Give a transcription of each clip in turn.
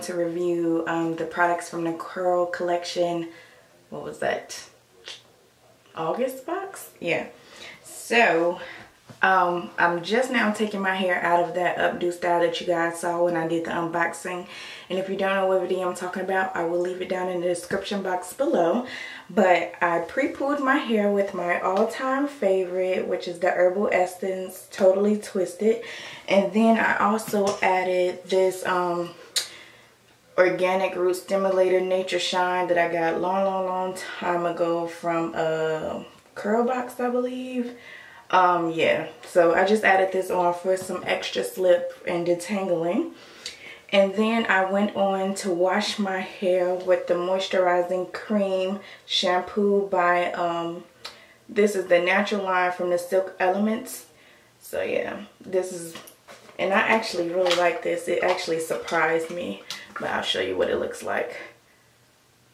going to review the products from the Curl collection. What was that? August box? Yeah. So I'm just now taking my hair out of that updo style that you guys saw when I did the unboxing. And if you don't know what video I'm talking about, I will leave it down in the description box below. But I pre-pulled my hair with my all-time favorite, which is the Herbal Essence Totally Twisted. And then I also added this organic root stimulator Nature Shine that I got long time ago from Curl Box, I believe. Yeah, so I just added this on for some extra slip and detangling. And then I went on to wash my hair with the moisturizing cream shampoo by this is the natural line from the Silk Elements. So yeah, this is, and I actually really like this. It actually surprised me, but I'll show you what it looks like.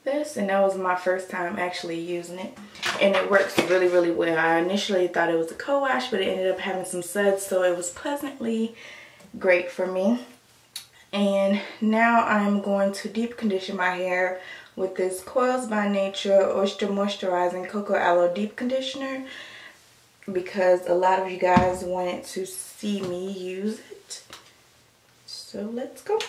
This, and that was my first time actually using it, and it works really well. I initially thought it was a co-wash, but it ended up having some suds, so it was pleasantly great for me. And now I'm going to deep condition my hair with this Koils by Nature Oyster Moisturizing Cocoa Aloe Deep Conditioner, because a lot of you guys wanted to see me use it. So let's go.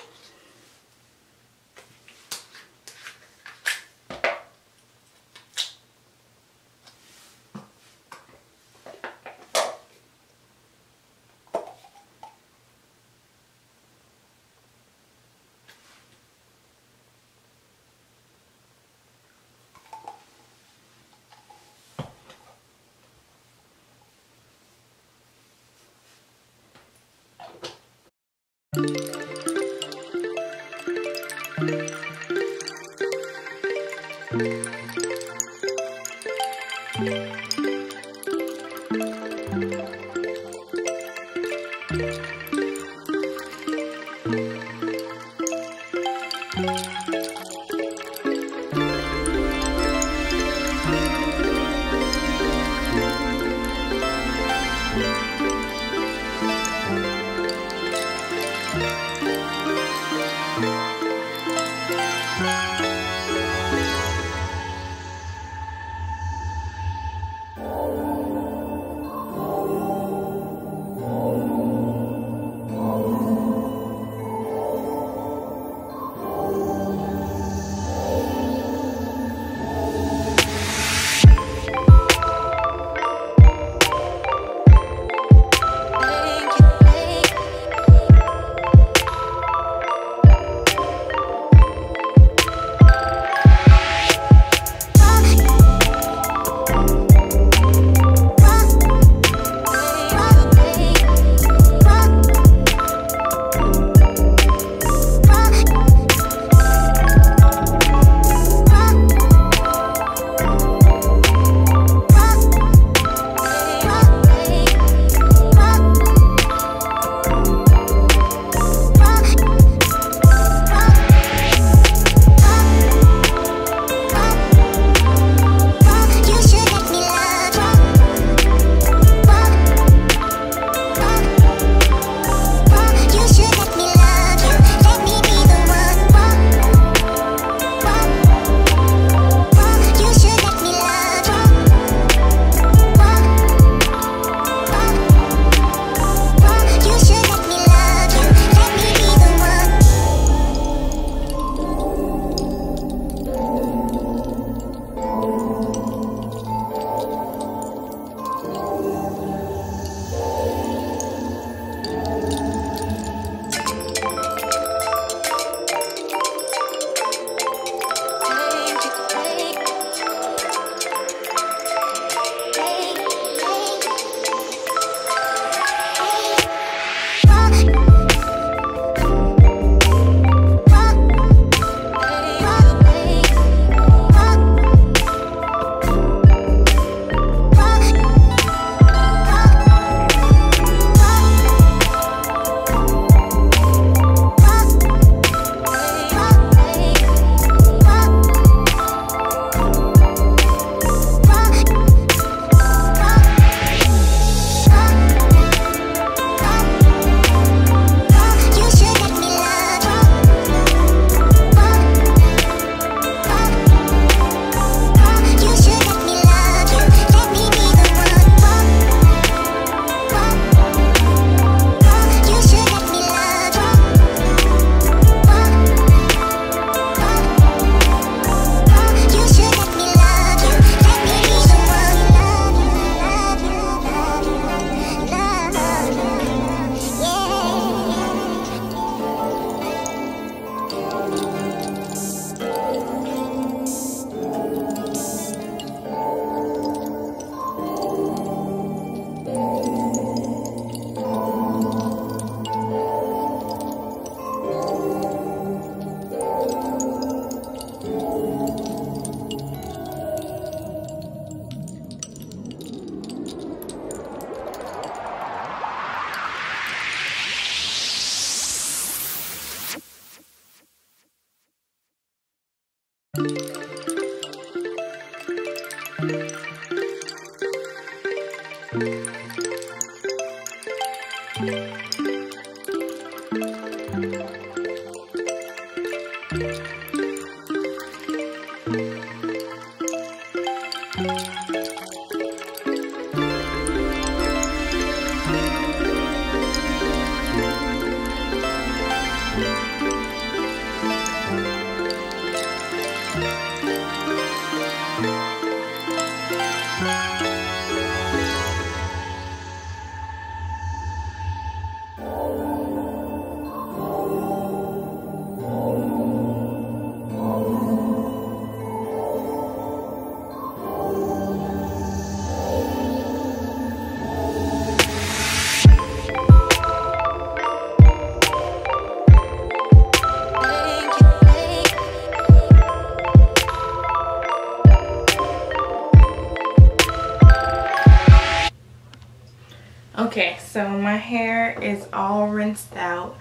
Okay, so my hair is all rinsed out.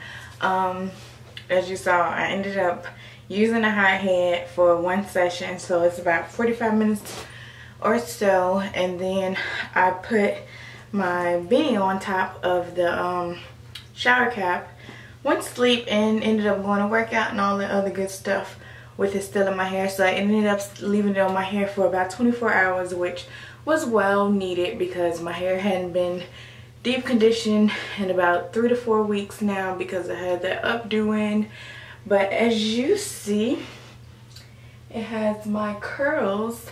As you saw, I ended up using a hot head for one session, so it's about 45 minutes or so, and then I put my beanie on top of the shower cap, went to sleep, and ended up going to work out and all the other good stuff with it still in my hair. So I ended up leaving it on my hair for about 24 hours, which was well needed because my hair hadn't been deep conditioned in about 3 to 4 weeks now because I had that updo. But as you see, it has my curls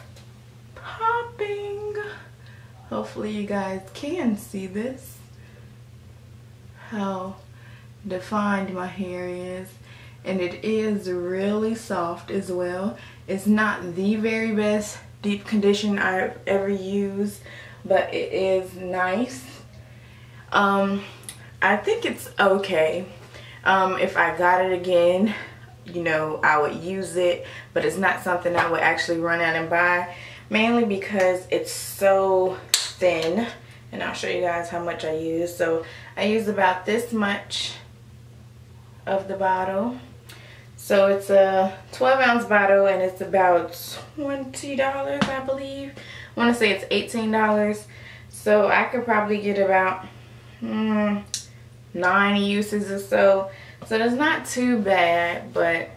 popping. Hopefully you guys can see this, how defined my hair is, and it is really soft as well. It's not the very best deep condition I've ever used, but it is nice. I think it's okay. If I got it again, you know, I would use it, but it's not something I would actually run out and buy, mainly because it's so thin. And I'll show you guys how much I use. So I use about this much of the bottle. So it's a 12-ounce bottle, and it's about $20, I believe. I want to say it's $18. So I could probably get about 9 uses or so. So that's not too bad, but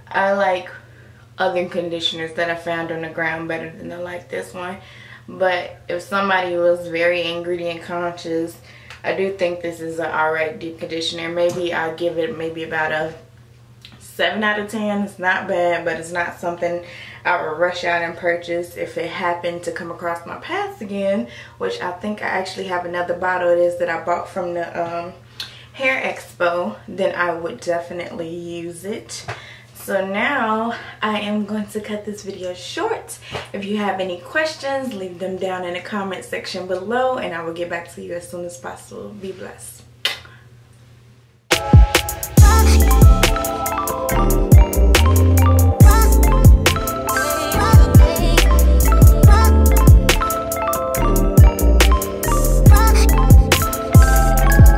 I like other conditioners that I found on the ground better than I like this one. But if somebody was very ingredient conscious, I do think this is an alright deep conditioner. Maybe I'll give it maybe about a 7 out of 10. It's not bad, but it's not something I would rush out and purchase if it happened to come across my path again, which I think I actually have another bottle of this that I bought from the Hair Expo. Then I would definitely use it. So now I am going to cut this video short. If you have any questions, leave them down in the comment section below, and I will get back to you as soon as possible. Be blessed.